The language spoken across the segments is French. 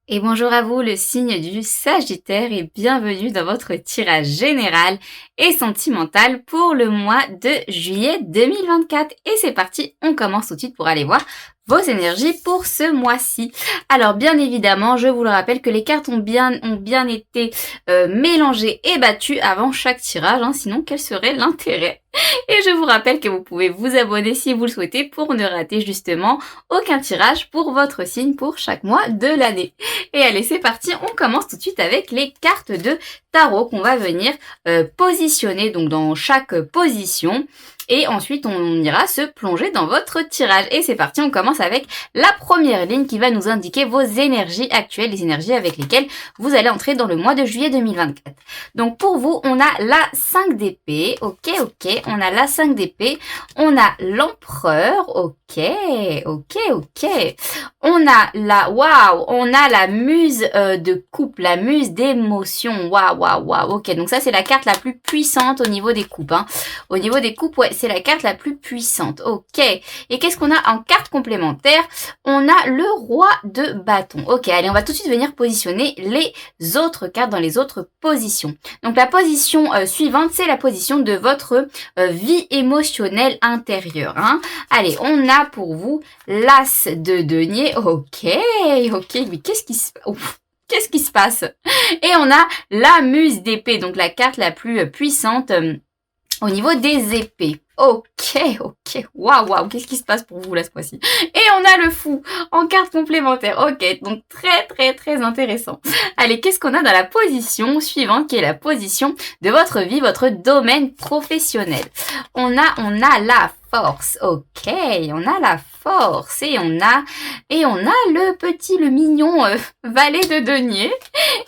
Et bonjour à vous, le signe du Sagittaire, et bienvenue dans votre tirage général et sentimental pour le mois de juillet 2024. Et c'est parti, on commence tout de suite pour aller voir vos énergies pour ce mois-ci. Alors bien évidemment, je vous le rappelle que les cartes ont bien été mélangées et battues avant chaque tirage, sinon quel serait l'intérêt? Et je vous rappelle que vous pouvez vous abonner si vous le souhaitez pour ne rater justement aucun tirage pour votre signe pour chaque mois de l'année. Et allez, c'est parti, on commence tout de suite avec les cartes de tarot qu'on va venir positionner donc dans chaque position. Et ensuite, on ira se plonger dans votre tirage. Et c'est parti, on commence avec la première ligne qui va nous indiquer vos énergies actuelles, les énergies avec lesquelles vous allez entrer dans le mois de juillet 2024. Donc pour vous, on a la 5 d'épée, ok, on a la 5 d'épée, on a l'empereur, ok, on a on a la muse de coupe, la muse d'émotion, waouh, ok, donc ça c'est la carte la plus puissante au niveau des coupes, Au niveau des coupes, ouais, c'est la carte la plus puissante, ok. Et qu'est-ce qu'on a en carte complémentaire? On a le roi de bâton, ok, allez, on va tout de suite venir positionner les autres cartes dans les autres positions. Donc la position suivante, c'est la position de votre vie émotionnelle intérieure, Allez, on a pour vous l'as de denier, ok, mais qu'est-ce qui se passe? Et on a la muse d'épée, donc la carte la plus puissante au niveau des épées. Ok, waouh, qu'est-ce qui se passe pour vous là ce mois-ci? Et on a le fou en carte complémentaire, ok, donc très intéressant. Allez, qu'est-ce qu'on a dans la position suivante qui est la position de votre vie, votre domaine professionnel? On a la force, ok, on a la force et on a le mignon valet de denier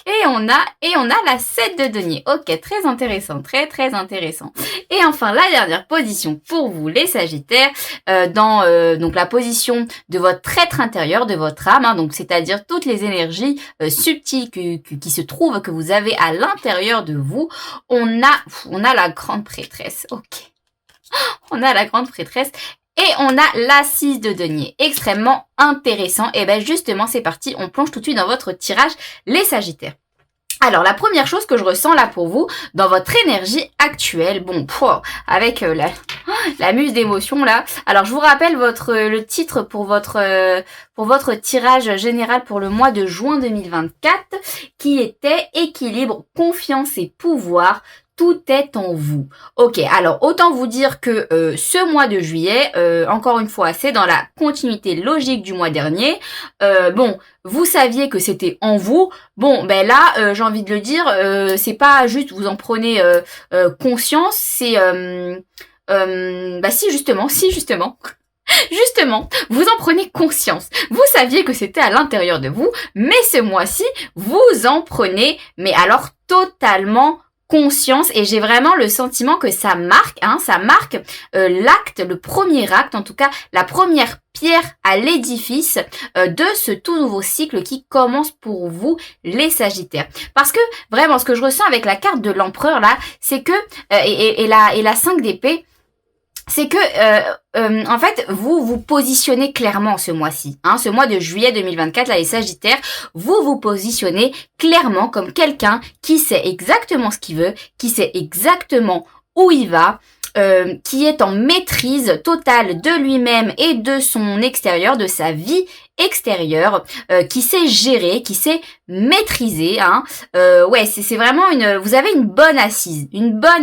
et on a la 7 de denier. Ok, très intéressant, très intéressant. Et enfin la dernière position pour vous les Sagittaires, dans donc la position de votre être intérieur, de votre âme, donc c'est-à-dire toutes les énergies subtiles qui se trouvent, que vous avez à l'intérieur de vous. On a la grande prêtresse, ok. On a la grande prêtresse et on a l'assise de denier. Extrêmement intéressant. Et ben justement, c'est parti. On plonge tout de suite dans votre tirage, les Sagittaires. Alors, la première chose que je ressens là pour vous, dans votre énergie actuelle, avec la muse d'émotion là. Alors, je vous rappelle le titre pour votre tirage général pour le mois de juin 2024, qui était équilibre, confiance et pouvoir. Tout est en vous. Ok, alors autant vous dire que ce mois de juillet, encore une fois, c'est dans la continuité logique du mois dernier. Vous saviez que c'était en vous. Bon, ben là, j'ai envie de le dire, c'est pas juste vous en prenez conscience, c'est si justement. Justement, vous en prenez conscience. Vous saviez que c'était à l'intérieur de vous, mais ce mois-ci, vous en prenez, mais alors totalement conscience, et j'ai vraiment le sentiment que ça marque, l'acte, le premier acte, en tout cas la première pierre à l'édifice de ce tout nouveau cycle qui commence pour vous les Sagittaires. Parce que vraiment, ce que je ressens avec la carte de l'empereur là, c'est que et la 5 d'épée, c'est que en fait vous vous positionnez clairement ce mois-ci, ce mois de juillet 2024 là, les Sagittaires, vous vous positionnez clairement comme quelqu'un qui sait exactement ce qu'il veut, qui sait exactement où il va, qui est en maîtrise totale de lui-même et de son extérieur, de sa vie extérieure, qui sait gérer, qui sait maîtriser, c'est vraiment vous avez une bonne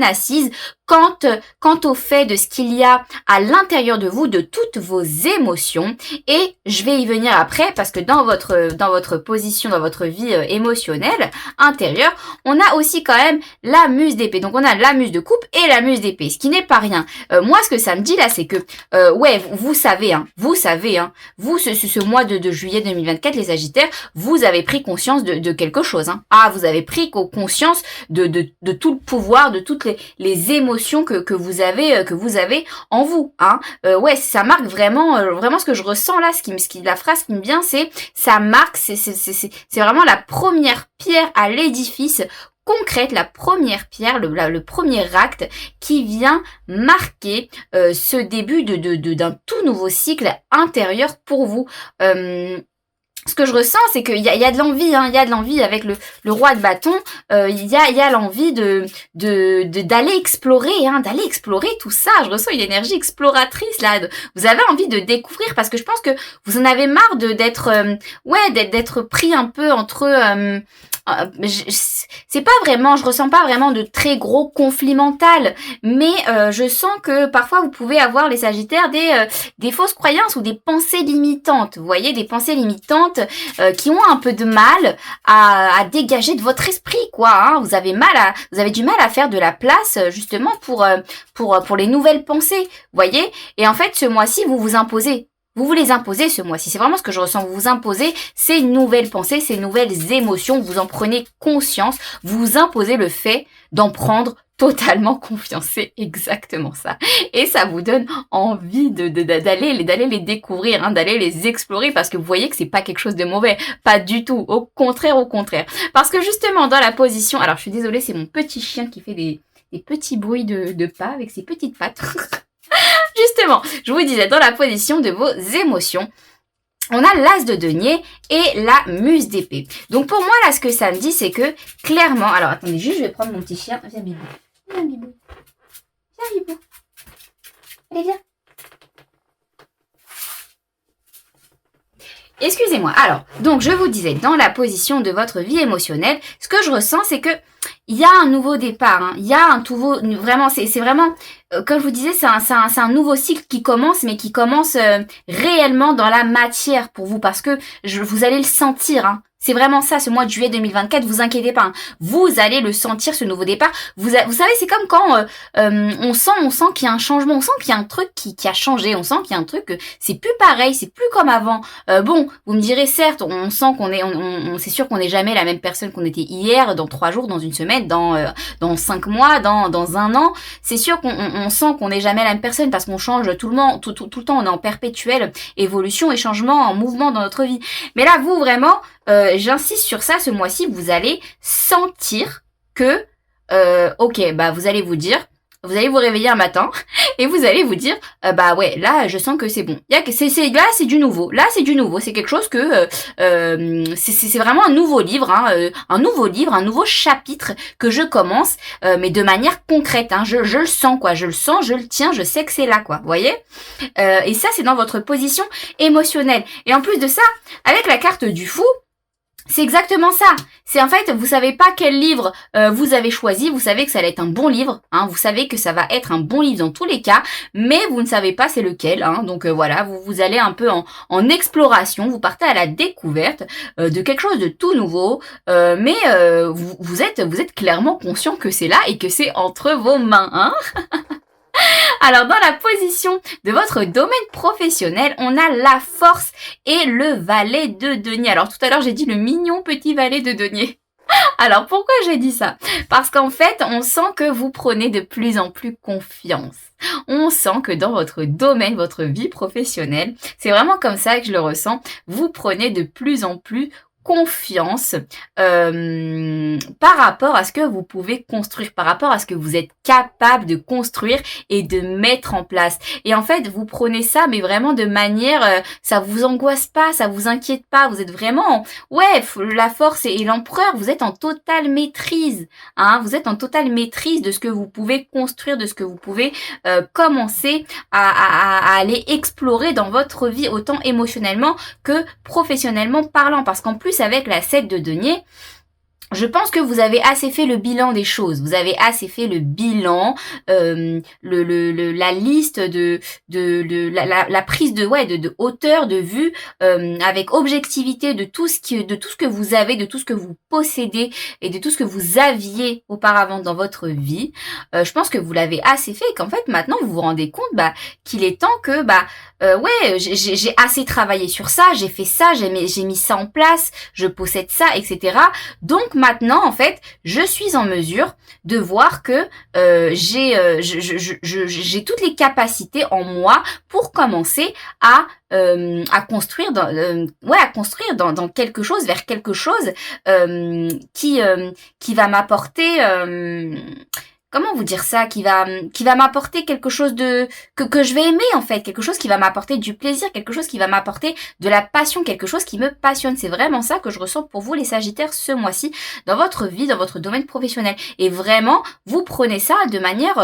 assise quant au fait de ce qu'il y a à l'intérieur de vous, de toutes vos émotions. Et je vais y venir après, parce que dans votre position, dans votre vie émotionnelle intérieure, on a aussi quand même la muse d'épée. Donc on a la muse de coupe et la muse d'épée, ce qui n'est pas rien. Moi, ce que ça me dit là, c'est que vous savez, vous ce mois de juillet 2024, les Sagittaires, vous avez pris conscience de quelque chose. Vous avez pris conscience de tout le pouvoir, de toutes les émotions que vous avez en vous. Ça marque vraiment ce que je ressens là. La phrase qui me vient, c'est ça marque, c'est vraiment la première pierre à l'édifice concrète, la première pierre, le premier acte qui vient marquer ce début d'un tout nouveau cycle intérieur pour vous. ce que je ressens, c'est qu'il y a de l'envie, hein, il y a de l'envie avec le roi de bâton, il y a l'envie d'aller explorer, hein, d'aller explorer tout ça. Je ressens une énergie exploratrice là. Vous avez envie de découvrir parce que je pense que vous en avez marre d'être pris un peu entre c'est pas vraiment, je ressens pas vraiment de très gros conflits mentaux, mais je sens que parfois vous pouvez avoir les Sagittaires des fausses croyances ou des pensées limitantes. Vous voyez, des pensées limitantes qui ont un peu de mal à dégager de votre esprit, quoi. Hein. Vous avez du mal à faire de la place justement pour les nouvelles pensées. Vous voyez. Et en fait, ce mois-ci, vous vous imposez. Vous vous les imposez ce mois-ci. C'est vraiment ce que je ressens. Vous vous imposez ces nouvelles pensées, ces nouvelles émotions. Vous en prenez conscience. Vous vous imposez le fait d'en prendre totalement confiance. C'est exactement ça. Et ça vous donne envie d'aller les découvrir, hein, d'aller les explorer parce que vous voyez que c'est pas quelque chose de mauvais. Pas du tout. Au contraire, au contraire. Parce que justement, dans la position, alors je suis désolée, c'est mon petit chien qui fait des petits bruits de pas avec ses petites pattes. Justement, je vous disais, dans la position de vos émotions, on a l'as de denier et la muse d'épée. Donc pour moi, là, ce que ça me dit, c'est que clairement... Alors, attendez, juste, je vais prendre mon petit chien. Viens, Bibou. Viens, Bibou. Viens, Bibou. Allez, viens. Excusez-moi. Alors, donc, je vous disais, dans la position de votre vie émotionnelle, ce que je ressens, c'est que il y a un nouveau départ, hein. Il y a un nouveau, vraiment, c'est vraiment, comme je vous disais, c'est un nouveau cycle qui commence, mais qui commence réellement dans la matière pour vous, parce que vous allez le sentir, hein. C'est vraiment ça, ce mois de juillet 2024, vous inquiétez pas, hein. Vous allez le sentir, ce nouveau départ. Vous savez, c'est comme quand on sent qu'il y a un changement, on sent qu'il y a un truc qui a changé, on sent qu'il y a un truc, c'est plus pareil, c'est plus comme avant. Bon, vous me direz, certes, on sent qu'on est, c'est sûr qu'on n'est jamais la même personne qu'on était hier, dans 3 jours, dans une semaine, dans 5 mois, dans un an. C'est sûr qu'on sent qu'on n'est jamais la même personne parce qu'on change tout le temps, on est en perpétuelle évolution et changement, en mouvement dans notre vie. Mais là, vous, vraiment, j'insiste sur ça, ce mois-ci, vous allez sentir que, ok, bah vous allez vous vous réveiller un matin et vous allez vous dire, bah ouais, là je sens que c'est bon. Là c'est du nouveau. Là c'est du nouveau. C'est quelque chose que c'est vraiment un nouveau livre, hein, un nouveau chapitre que je commence, mais de manière concrète. Hein, je le sens quoi, je le sens, je le tiens, je sais que c'est là quoi. Vous voyez. Et ça c'est dans votre position émotionnelle. Et en plus de ça, avec la carte du fou. C'est exactement ça. C'est en fait, vous savez pas quel livre vous avez choisi, vous savez que ça va être un bon livre, hein, vous savez que ça va être un bon livre dans tous les cas, mais vous ne savez pas c'est lequel, hein, donc voilà, vous allez un peu en exploration, vous partez à la découverte de quelque chose de tout nouveau, mais vous êtes clairement conscient que c'est là et que c'est entre vos mains, hein. Alors, dans la position de votre domaine professionnel, on a la force et le valet de denier. Alors, tout à l'heure, j'ai dit le mignon petit valet de denier. Alors, pourquoi j'ai dit ça? Parce qu'en fait, on sent que vous prenez de plus en plus confiance. On sent que dans votre domaine, votre vie professionnelle, c'est vraiment comme ça que je le ressens, vous prenez de plus en plus confiance par rapport à ce que vous pouvez construire, par rapport à ce que vous êtes capable de construire et de mettre en place. Et en fait, vous prenez ça, mais vraiment de manière, ça vous angoisse pas, ça vous inquiète pas, vous êtes vraiment, ouais, la force et l'empereur, vous êtes en totale maîtrise, hein, vous êtes en totale maîtrise de ce que vous pouvez construire, de ce que vous pouvez commencer à aller explorer dans votre vie, autant émotionnellement que professionnellement parlant, parce qu'en plus, avec la 7 de denier, je pense que vous avez assez fait le bilan des choses. Vous avez assez fait le bilan, la liste la prise de hauteur de vue, avec objectivité de tout ce que vous avez, de tout ce que vous possédez et de tout ce que vous aviez auparavant dans votre vie. Je pense que vous l'avez assez fait et qu'en fait maintenant vous vous rendez compte qu'il est temps que ouais, j'ai assez travaillé sur ça, j'ai fait ça, j'ai mis ça en place, je possède ça, etc. Donc maintenant, en fait, je suis en mesure de voir que j'ai toutes les capacités en moi pour commencer à construire dans quelque chose, vers quelque chose qui va m'apporter comment vous dire ça, qui va m'apporter quelque chose de que je vais aimer en fait, quelque chose qui va m'apporter du plaisir, quelque chose qui va m'apporter de la passion, quelque chose qui me passionne. C'est vraiment ça que je ressens pour vous les Sagittaires ce mois-ci dans votre vie, dans votre domaine professionnel. Et vraiment, vous prenez ça de manière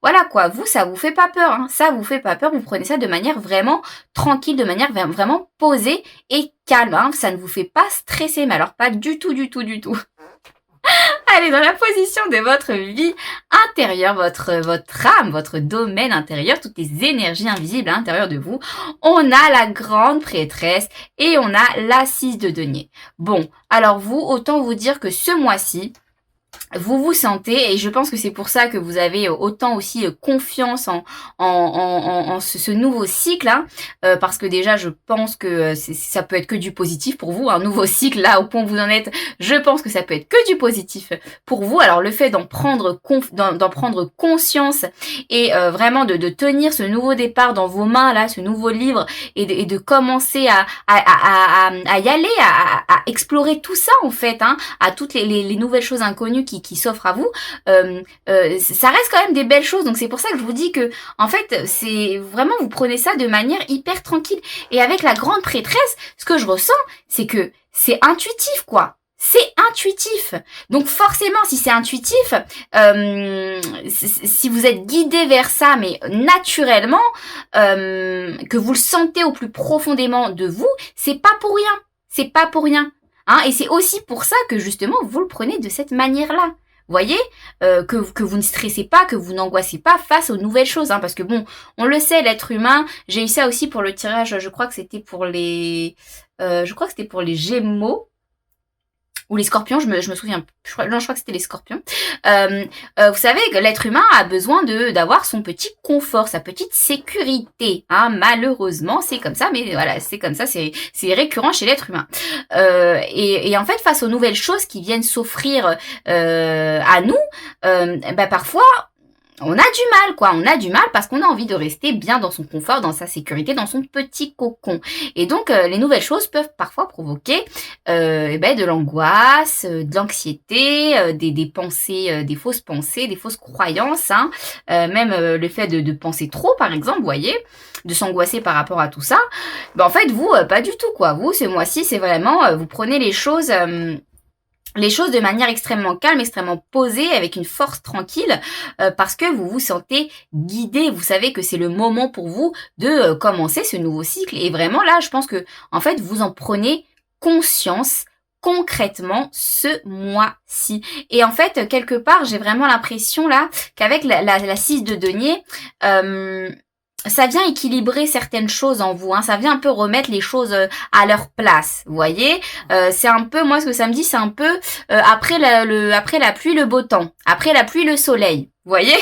voilà quoi, vous ça vous fait pas peur hein, ça vous fait pas peur, vous prenez ça de manière vraiment tranquille, de manière vraiment posée et calme hein, ça ne vous fait pas stresser, mais alors pas du tout du tout du tout. Allez, dans la position de votre vie intérieure, votre âme, votre domaine intérieur, toutes les énergies invisibles à l'intérieur de vous, on a la grande prêtresse et on a l'assise de denier. Bon, alors vous, autant vous dire que ce mois-ci, vous vous sentez, et je pense que c'est pour ça que vous avez autant aussi confiance en ce nouveau cycle, hein, parce que déjà je pense que ça peut être que du positif pour vous, un nouveau cycle là au point où vous en êtes, je pense que ça peut être que du positif pour vous. Alors le fait d'en prendre conscience et vraiment de tenir ce nouveau départ dans vos mains là, ce nouveau livre et de commencer à y aller, à explorer tout ça en fait, hein, à toutes les nouvelles choses inconnues qui s'offrent à vous, ça reste quand même des belles choses. Donc c'est pour ça que je vous dis que en fait c'est vraiment, vous prenez ça de manière hyper tranquille. Et avec la grande prêtresse, ce que je ressens, c'est que c'est intuitif quoi. C'est intuitif. Donc forcément, si c'est intuitif, si vous êtes guidé vers ça, mais naturellement, que vous le sentez au plus profondément de vous, c'est pas pour rien. C'est pas pour rien. Hein, et c'est aussi pour ça que justement vous le prenez de cette manière-là. Voyez, que vous ne stressez pas, que vous n'angoissez pas face aux nouvelles choses, hein, parce que bon, on le sait, l'être humain. J'ai eu ça aussi pour le tirage. Je crois que c'était pour les Gémeaux. Ou les scorpions, je me souviens, je crois que c'était les scorpions. Vous savez que l'être humain a besoin d'avoir son petit confort, sa petite sécurité. Hein, malheureusement, c'est comme ça, mais voilà, c'est comme ça, c'est récurrent chez l'être humain. Et en fait, face aux nouvelles choses qui viennent s'offrir à nous, parfois, on a du mal, quoi. On a du mal parce qu'on a envie de rester bien dans son confort, dans sa sécurité, dans son petit cocon. Et donc, les nouvelles choses peuvent parfois provoquer de l'angoisse, de l'anxiété, des pensées, des fausses pensées, des fausses croyances. Hein. Même le fait de penser trop, par exemple, vous voyez, de s'angoisser par rapport à tout ça. En fait, vous, pas du tout, quoi. Vous, ce mois-ci, c'est vraiment, vous prenez les choses de manière extrêmement calme, extrêmement posée, avec une force tranquille, parce que vous vous sentez guidé. Vous savez que c'est le moment pour vous de commencer ce nouveau cycle. Et vraiment là, je pense que en fait, vous en prenez conscience concrètement ce mois-ci. Et en fait, quelque part, j'ai vraiment l'impression là qu'avec la 6 de denier, ça vient équilibrer certaines choses en vous, hein. Ça vient un peu remettre les choses à leur place, vous voyez. C'est un peu, moi ce que ça me dit, c'est un peu après la pluie le beau temps, après la pluie le soleil, vous voyez.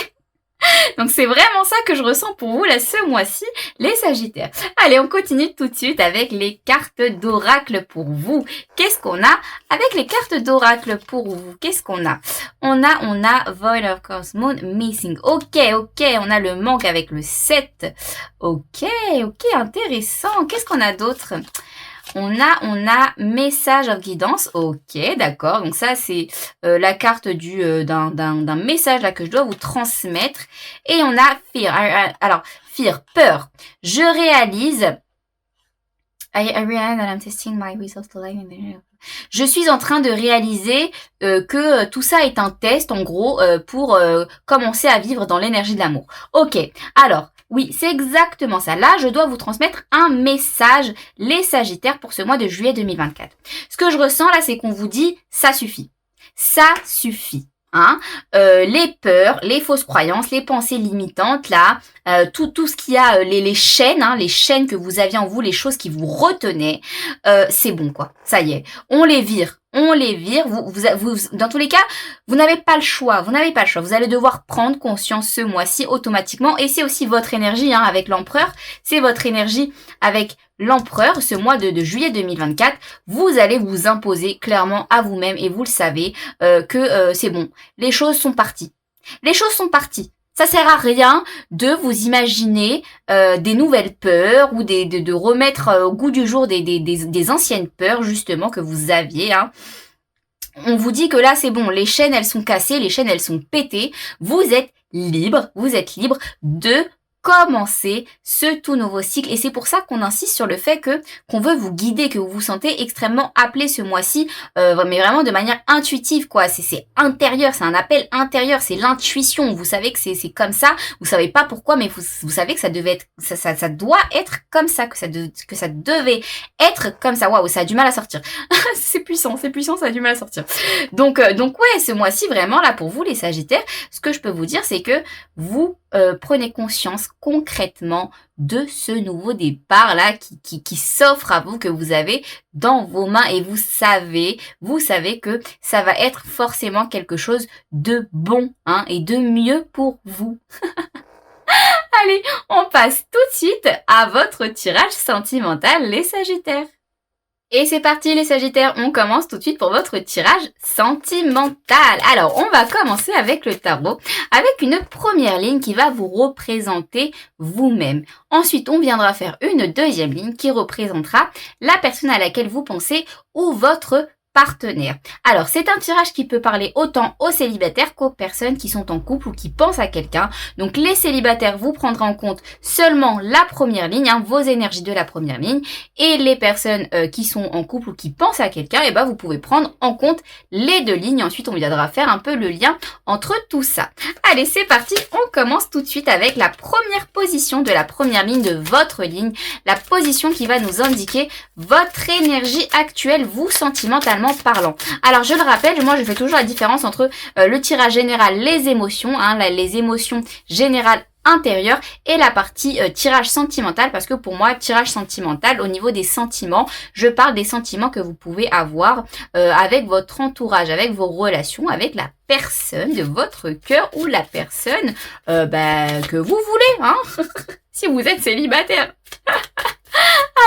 Donc c'est vraiment ça que je ressens pour vous là ce mois-ci, les Sagittaires. Allez, on continue tout de suite avec les cartes d'oracle pour vous. Qu'est-ce qu'on a avec les cartes d'oracle pour vous? Qu'est-ce qu'on a? On a Void of Cosmos Missing. Ok, on a le manque avec le 7. Ok, intéressant. Qu'est-ce qu'on a d'autre? On a message of guidance. Ok, d'accord. Donc ça, c'est la carte d'un message là que je dois vous transmettre. Et on a fear. Alors, fear, peur. Je réalise. I realize that I'm testing my results to life. Je suis en train de réaliser que tout ça est un test, en gros, pour commencer à vivre dans l'énergie de l'amour. Ok, alors, oui, c'est exactement ça. Là, je dois vous transmettre un message, les Sagittaires, pour ce mois de juillet 2024. Ce que je ressens là, c'est qu'on vous dit, ça suffit. Ça suffit. Hein, les peurs, les fausses croyances, les pensées limitantes, là, tout ce qu'il y a, les chaînes, hein, les chaînes que vous aviez en vous, les choses qui vous retenaient, c'est bon quoi, ça y est, on les vire. Vous, dans tous les cas, vous n'avez pas le choix, vous allez devoir prendre conscience ce mois-ci automatiquement, et c'est aussi votre énergie, hein, avec l'empereur, c'est votre énergie avec l'empereur, ce mois de juillet 2024, vous allez vous imposer clairement à vous-même, et vous le savez, que c'est bon, les choses sont parties. Ça sert à rien de vous imaginer des nouvelles peurs ou de remettre au goût du jour des anciennes peurs justement que vous aviez. Hein. on vous dit que là c'est bon, les chaînes elles sont cassées, les chaînes elles sont pétées, vous êtes libre de commencer ce tout nouveau cycle et c'est pour ça qu'on insiste sur le fait qu'on veut vous guider, que vous vous sentez extrêmement appelé ce mois-ci, mais vraiment de manière intuitive quoi, c'est intérieur, c'est un appel intérieur, c'est l'intuition, vous savez que c'est comme ça, vous savez pas pourquoi mais vous savez que ça devait être ça doit être comme ça, que ça devait être comme ça. Waouh, ça a du mal à sortir. c'est puissant, ça a du mal à sortir. Donc ouais, ce mois-ci vraiment là pour vous les Sagittaires, ce que je peux vous dire c'est que vous prenez conscience concrètement de ce nouveau départ là qui s'offre à vous, que vous avez dans vos mains et vous savez que ça va être forcément quelque chose de bon hein, et de mieux pour vous. Allez, on passe tout de suite à votre tirage sentimental les Sagittaires. Et c'est parti les Sagittaires, on commence tout de suite pour votre tirage sentimental. Alors, on va commencer avec le tarot, avec une première ligne qui va vous représenter vous-même. Ensuite, on viendra faire une deuxième ligne qui représentera la personne à laquelle vous pensez ou votre partenaire. Alors, c'est un tirage qui peut parler autant aux célibataires qu'aux personnes qui sont en couple ou qui pensent à quelqu'un. Donc, les célibataires, vous prendrez en compte seulement la première ligne, hein, vos énergies de la première ligne. Et les personnes qui sont en couple ou qui pensent à quelqu'un, et ben, vous pouvez prendre en compte les deux lignes. Ensuite, on viendra faire un peu le lien entre tout ça. Allez, c'est parti. On commence tout de suite avec la première position de la première ligne de votre ligne. La position qui va nous indiquer votre énergie actuelle, vous, sentimentalement parlant. Alors je le rappelle, moi je fais toujours la différence entre le tirage général, les émotions, hein, les émotions générales intérieures et la partie tirage sentimental, parce que pour moi tirage sentimental au niveau des sentiments, je parle des sentiments que vous pouvez avoir avec votre entourage, avec vos relations, avec la personne de votre cœur ou la personne que vous voulez, hein si vous êtes célibataire.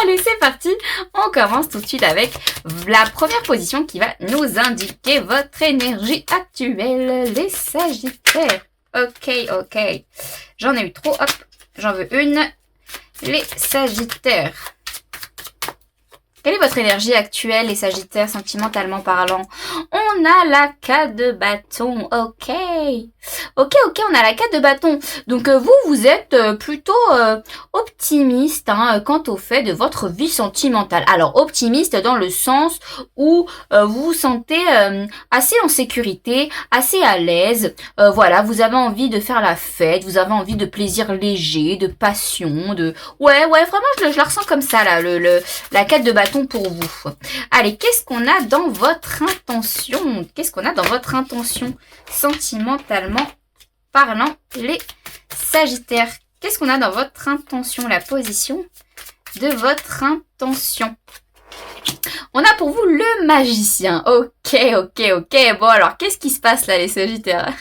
Allez, c'est parti. On commence tout de suite avec la première position qui va nous indiquer votre énergie actuelle, les Sagittaires. Ok. J'en ai eu trop. Hop, j'en veux une. Les Sagittaires. Quelle est votre énergie actuelle, les Sagittaires, sentimentalement parlant? On a la 4 de bâton. Ok, on a la 4 de bâton. Donc vous êtes plutôt optimiste hein, quant au fait de votre vie sentimentale. Alors optimiste dans le sens où vous vous sentez assez en sécurité, assez à l'aise. Voilà, vous avez envie de faire la fête, vous avez envie de plaisir léger, de passion, de... Ouais, vraiment, je la ressens comme ça, là, la 4 de bâton pour vous. Allez, qu'est-ce qu'on a dans votre intention? Qu'est-ce qu'on a dans votre intention sentimentalement parlant, les Sagittaires? Qu'est-ce qu'on a dans votre intention? La position de votre intention. On a pour vous le magicien. Ok. Bon, alors, qu'est-ce qui se passe là, les Sagittaires?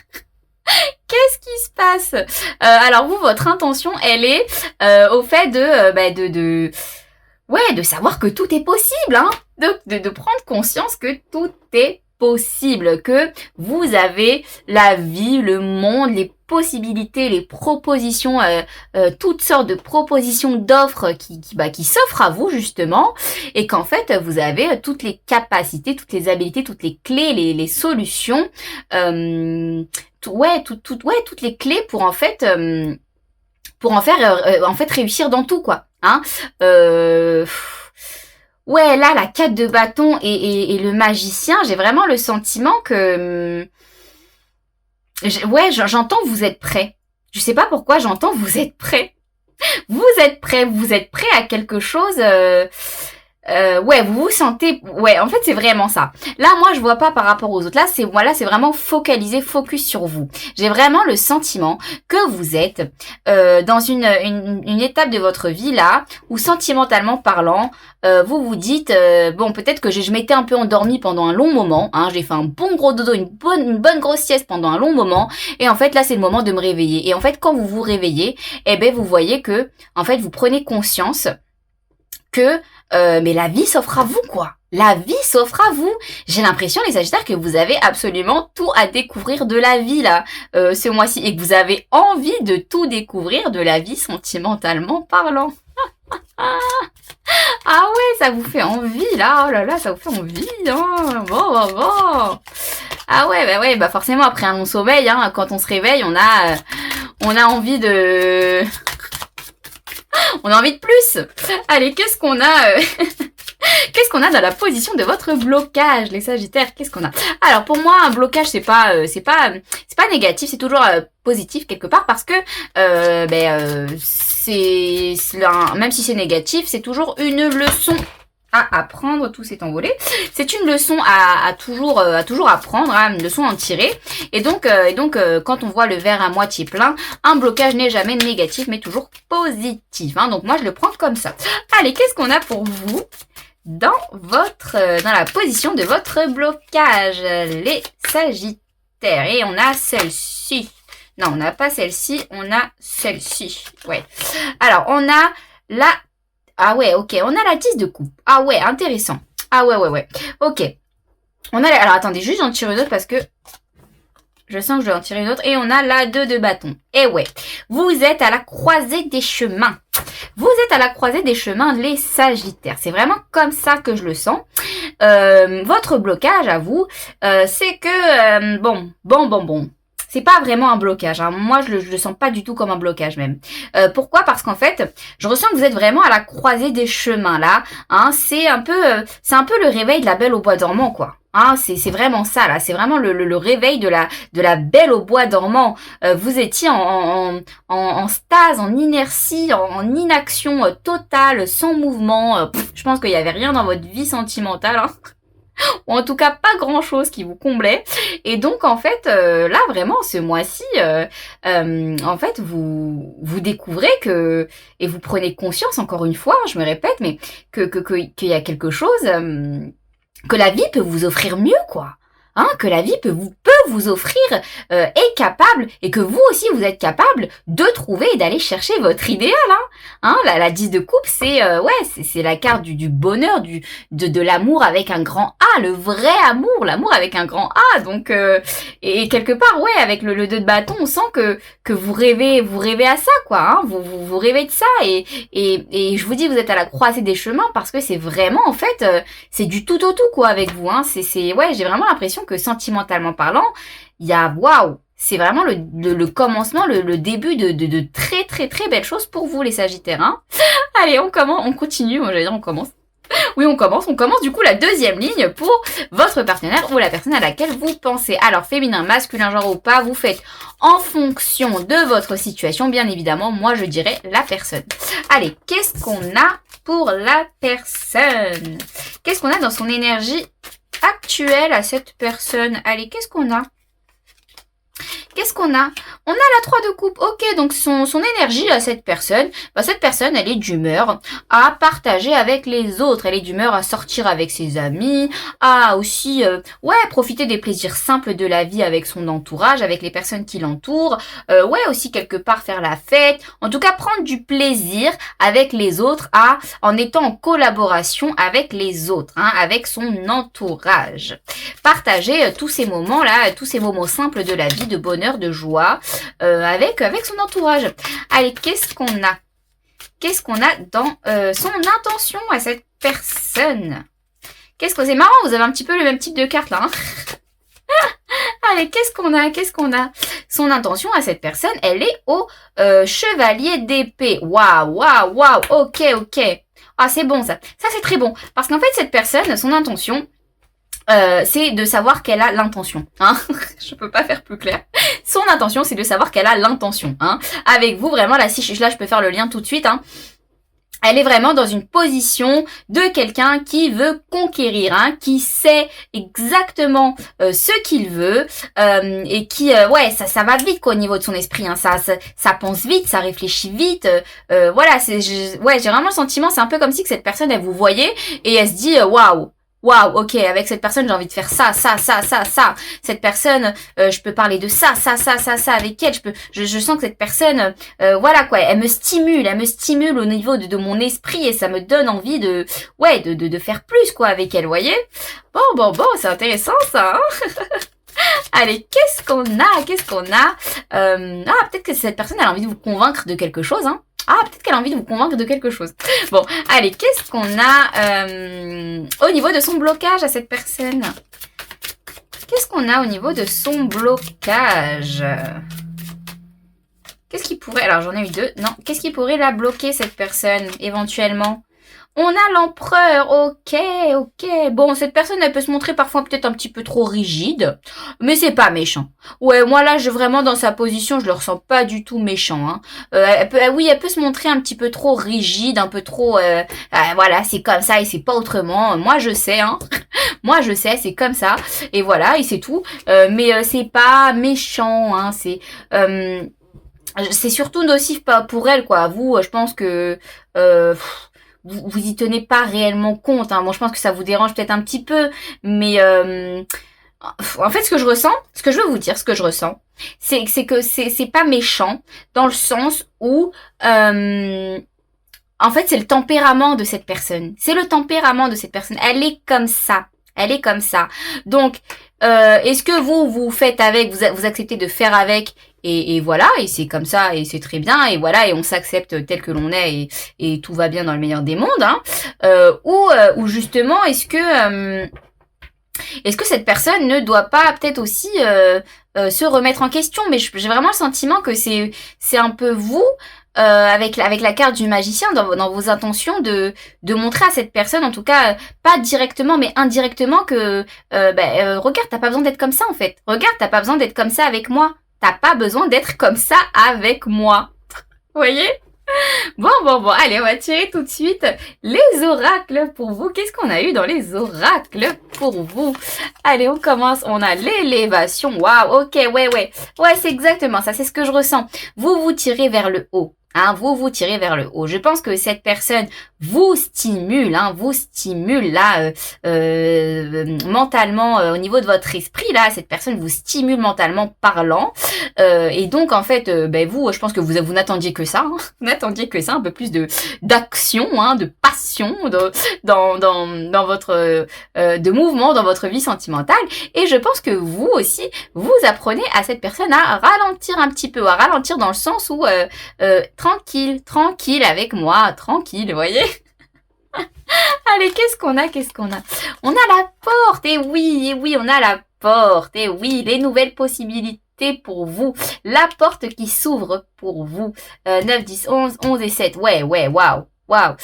Qu'est-ce qui se passe? Alors, vous, votre intention, elle est au fait de savoir que tout est possible, hein, de prendre conscience que tout est possible, que vous avez la vie, le monde, les possibilités, les propositions, toutes sortes de propositions d'offres qui s'offrent à vous justement, et qu'en fait vous avez toutes les capacités, toutes les habilités, toutes les clés, les solutions, toutes les clés pour en fait réussir dans tout quoi. Hein ouais, là, la 4 de bâton et le magicien, j'ai vraiment le sentiment que... j'entends vous êtes prêts. Je sais pas pourquoi, j'entends vous êtes prêts. Vous êtes prêts à quelque chose... vous vous sentez... Ouais, en fait, c'est vraiment ça. Là, moi, je vois pas par rapport aux autres. Là, c'est vraiment focalisé, focus sur vous. J'ai vraiment le sentiment que vous êtes dans une étape de votre vie, là, où sentimentalement parlant, vous vous dites, bon, peut-être que je m'étais un peu endormie pendant un long moment, hein, j'ai fait un bon gros dodo, une bonne grosse sieste pendant un long moment, et en fait, là, c'est le moment de me réveiller. Et en fait, quand vous vous réveillez, vous voyez que, en fait, vous prenez conscience que mais la vie s'offre à vous, quoi. La vie s'offre à vous. J'ai l'impression, les Sagittaires, que vous avez absolument tout à découvrir de la vie, là, ce mois-ci. Et que vous avez envie de tout découvrir de la vie sentimentalement parlant. Ah ouais, ça vous fait envie, là. Oh là là, ça vous fait envie, hein. Bon. Ah ouais, bah forcément, après un long sommeil, hein, quand on se réveille, on a envie de... On a envie de plus. Allez, qu'est-ce qu'on a Qu'est-ce qu'on a dans la position de votre blocage, les Sagittaires? Qu'est-ce qu'on a? Alors pour moi, un blocage, c'est pas négatif, c'est toujours positif quelque part parce que même si c'est négatif, c'est toujours une leçon à apprendre. Tout s'est envolé. C'est une leçon à toujours apprendre, hein, une leçon à en tirer. Et donc, quand on voit le verre à moitié plein, un blocage n'est jamais négatif, mais toujours positif. Hein. Donc moi, je le prends comme ça. Allez, qu'est-ce qu'on a pour vous dans la position de votre blocage, les Sagittaires? Et on a celle-ci. Non, on n'a pas celle-ci, on a celle-ci. Ouais. Alors, on a la... Ah ouais, ok, on a la 10 de coupe. Ah ouais, intéressant. Ah ouais. Ok. On a Alors, attendez, juste j'en tire une autre parce que... Je sens que je vais en tirer une autre. Et on a la 2 de bâton. Et ouais, vous êtes à la croisée des chemins. Vous êtes à la croisée des chemins, les Sagittaires. C'est vraiment comme ça que je le sens. Votre blocage, à vous, c'est que... Bon. C'est pas vraiment un blocage. Hein. Moi, je le sens pas du tout comme un blocage même. Pourquoi? Parce qu'en fait, je ressens que vous êtes vraiment à la croisée des chemins là. Hein. C'est un peu le réveil de la Belle au bois dormant, quoi. Hein, c'est vraiment ça là. C'est vraiment le réveil de la Belle au bois dormant. Vous étiez en stase, en inertie, en inaction totale, sans mouvement. Je pense qu'il y avait rien dans votre vie sentimentale. Hein. Ou en tout cas pas grand chose qui vous comblait. Et donc en fait là vraiment ce mois-ci en fait vous découvrez que, et vous prenez conscience encore une fois, je me répète, mais qu'il y a quelque chose, que la vie peut vous offrir mieux, quoi. Hein, que la vie peut vous offrir, est capable, et que vous aussi vous êtes capable de trouver et d'aller chercher votre idéal. Hein, la 10 de coupe, c'est c'est la carte du bonheur, de l'amour avec un grand A, le vrai amour, l'amour avec un grand A. Donc et quelque part, ouais, avec le 2 de bâton, on sent que vous rêvez à ça, quoi. Hein, vous rêvez de ça, et je vous dis, vous êtes à la croisée des chemins parce que c'est vraiment en fait c'est du tout au tout, quoi, avec vous. Hein, ouais, j'ai vraiment l'impression que sentimentalement parlant, il y a waouh, c'est vraiment le commencement, le début de très très très belles choses pour vous, les Sagittaires. Hein. Allez, on continue. Moi, j'allais dire on commence. Oui, on commence du coup la deuxième ligne pour votre partenaire ou la personne à laquelle vous pensez. Alors, féminin, masculin, genre ou pas, vous faites en fonction de votre situation, bien évidemment. Moi, je dirais la personne. Allez, qu'est-ce qu'on a pour la personne? Qu'est-ce qu'on a dans son énergie actuelle à cette personne? Allez, qu'est-ce qu'on a? On a la 3 de coupe. Ok, donc son énergie à cette personne, elle est d'humeur à partager avec les autres. Elle est d'humeur à sortir avec ses amis, à aussi profiter des plaisirs simples de la vie avec son entourage, avec les personnes qui l'entourent. Aussi quelque part faire la fête. En tout cas, prendre du plaisir avec les autres en étant en collaboration avec les autres, hein, avec son entourage. Partager tous ces moments-là, tous ces moments simples de la vie, de bonheur, de joie, avec son entourage. Allez, qu'est-ce qu'on a dans son intention à cette personne? C'est marrant, vous avez un petit peu le même type de carte là. Hein. Allez, qu'est-ce qu'on a? Son intention à cette personne, elle est au chevalier d'épée. Waouh, ok. Ah, c'est bon ça. Ça, c'est très bon. Parce qu'en fait, cette personne, son intention, c'est de savoir qu'elle a l'intention. Hein. Je peux pas faire plus clair. Son intention, c'est de savoir qu'elle a l'intention. Hein. Avec vous, vraiment, là, je peux faire le lien tout de suite. Hein. Elle est vraiment dans une position de quelqu'un qui veut conquérir, hein, qui sait exactement ce qu'il veut, et qui, ça va vite, quoi, au niveau de son esprit. Hein, ça pense vite, ça réfléchit vite. J'ai vraiment le sentiment, c'est un peu comme si que cette personne, elle vous voyait et elle se dit, waouh, ok, avec cette personne, j'ai envie de faire ça. Cette personne, je peux parler de ça avec elle. Je sens que cette personne, elle me stimule au niveau de mon esprit et ça me donne envie de faire plus, quoi, avec elle, voyez. Bon, c'est intéressant, ça, hein. Allez, qu'est-ce qu'on a? Peut-être que cette personne, elle a envie de vous convaincre de quelque chose, hein. Ah, peut-être qu'elle a envie de vous convaincre de quelque chose. Bon, allez, qu'est-ce qu'on a au niveau de son blocage à cette personne? Qu'est-ce qu'on a au niveau de son blocage? Qu'est-ce qui pourrait... Alors, j'en ai eu deux. Non, qu'est-ce qui pourrait la bloquer, cette personne, éventuellement? On a l'empereur, ok. Bon, cette personne, elle peut se montrer parfois peut-être un petit peu trop rigide, mais c'est pas méchant. Ouais, moi là, vraiment dans sa position, je le ressens pas du tout méchant. Hein. Oui, elle peut se montrer un petit peu trop rigide, un peu trop... voilà, c'est comme ça et c'est pas autrement. Moi, je sais, hein. Moi, je sais, c'est comme ça. Et voilà, et c'est tout. Mais c'est pas méchant, hein. C'est surtout nocif pour elle, quoi. Vous, je pense que... vous y tenez pas réellement compte. Hein. Bon, je pense que ça vous dérange peut-être un petit peu, mais en fait, ce que je ressens, ce que je veux vous dire, ce que je ressens, c'est que c'est pas méchant dans le sens où en fait, c'est le tempérament de cette personne. C'est le tempérament de cette personne. Elle est comme ça. Elle est comme ça. Donc, est-ce que vous faites avec, vous acceptez de faire avec et voilà, et c'est comme ça, et c'est très bien, et voilà, et on s'accepte tel que l'on est, et tout va bien dans le meilleur des mondes, hein, ou justement, est-ce que cette personne ne doit pas peut-être aussi se remettre en question? Mais j'ai vraiment le sentiment que c'est un peu vous, avec la carte du magicien dans vos intentions de montrer à cette personne, en tout cas pas directement mais indirectement, que regarde, t'as pas besoin d'être comme ça en fait. Regarde, t'as pas besoin d'être comme ça avec moi. T'as pas besoin d'être comme ça avec moi. Vous voyez? Bon, allez, on va tirer tout de suite les oracles pour vous. Qu'est-ce qu'on a eu dans les oracles pour vous? Allez, on commence. On a l'élévation. Waouh, ok, ouais. Ouais, c'est exactement ça, c'est ce que je ressens. Vous tirez vers le haut. Hein, vous tirez vers le haut. Je pense que cette personne vous stimule, là, mentalement, au niveau de votre esprit, là, cette personne vous stimule mentalement parlant, et donc en fait, vous, je pense que vous n'attendiez que ça, hein, vous n'attendiez que ça, un peu plus d'action, hein, de passion, dans votre de mouvement dans votre vie sentimentale, et je pense que vous aussi, vous apprenez à cette personne à ralentir un petit peu, à ralentir dans le sens où tranquille avec moi, tranquille, vous voyez. Allez, qu'est-ce qu'on a? On a la porte, et oui, on a la porte, et oui, les nouvelles possibilités pour vous, la porte qui s'ouvre pour vous, 9, 10, 11 et 7, ouais, waouh. Ouais,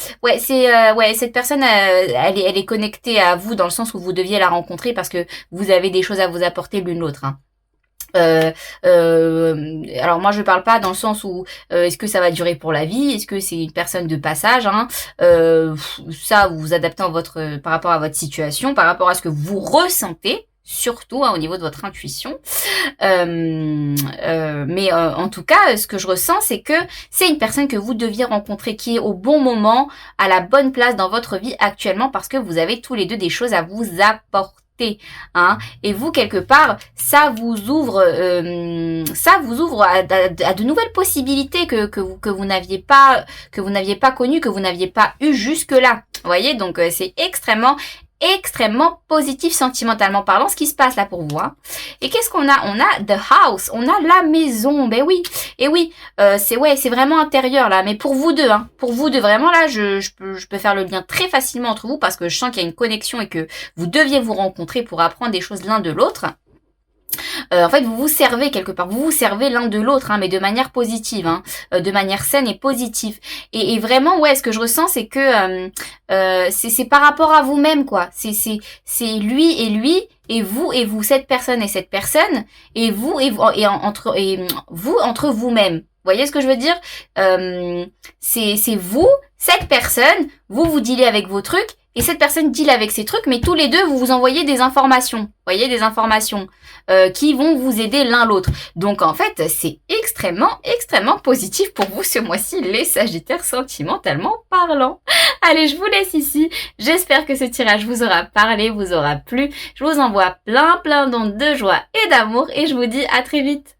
cette personne, elle est connectée à vous dans le sens où vous deviez la rencontrer parce que vous avez des choses à vous apporter l'une l'autre, hein. Alors moi je parle pas dans le sens où est-ce que ça va durer pour la vie, est-ce que c'est une personne de passage, hein, ça vous vous adaptez par rapport à votre situation, par rapport à ce que vous ressentez, surtout, hein, au niveau de votre intuition, mais en tout cas ce que je ressens, c'est que c'est une personne que vous deviez rencontrer, qui est au bon moment, à la bonne place dans votre vie actuellement, parce que vous avez tous les deux des choses à vous apporter. Hein, et vous, quelque part, ça vous ouvre à de nouvelles possibilités que vous n'aviez pas connues, que vous n'aviez pas eu jusque là. Vous voyez, donc c'est extrêmement positif sentimentalement parlant ce qui se passe là pour vous, hein. Et qu'est-ce qu'on a? On a the house, on a la maison. Ben oui, et oui, c'est vraiment intérieur là, mais pour vous deux, hein, vraiment là, je peux faire le lien très facilement entre vous parce que je sens qu'il y a une connexion et que vous deviez vous rencontrer pour apprendre des choses l'un de l'autre. En fait, vous vous servez quelque part, vous vous servez l'un de l'autre, hein, mais de manière positive, hein, de manière saine et positive. Et vraiment, ouais, ce que je ressens, c'est que c'est par rapport à vous-même, quoi. C'est lui et lui, et vous, cette personne et cette personne, et vous entre vous-même. Vous voyez ce que je veux dire? C'est vous, cette personne, vous dealez avec vos trucs, et cette personne deal avec ses trucs, mais tous les deux, vous vous envoyez des informations. Vous voyez, des informations qui vont vous aider l'un l'autre. Donc en fait, c'est extrêmement positif pour vous ce mois-ci, les Sagittaires sentimentalement parlant. Allez, je vous laisse ici. J'espère que ce tirage vous aura parlé, vous aura plu. Je vous envoie plein d'ondes de joie et d'amour, et je vous dis à très vite.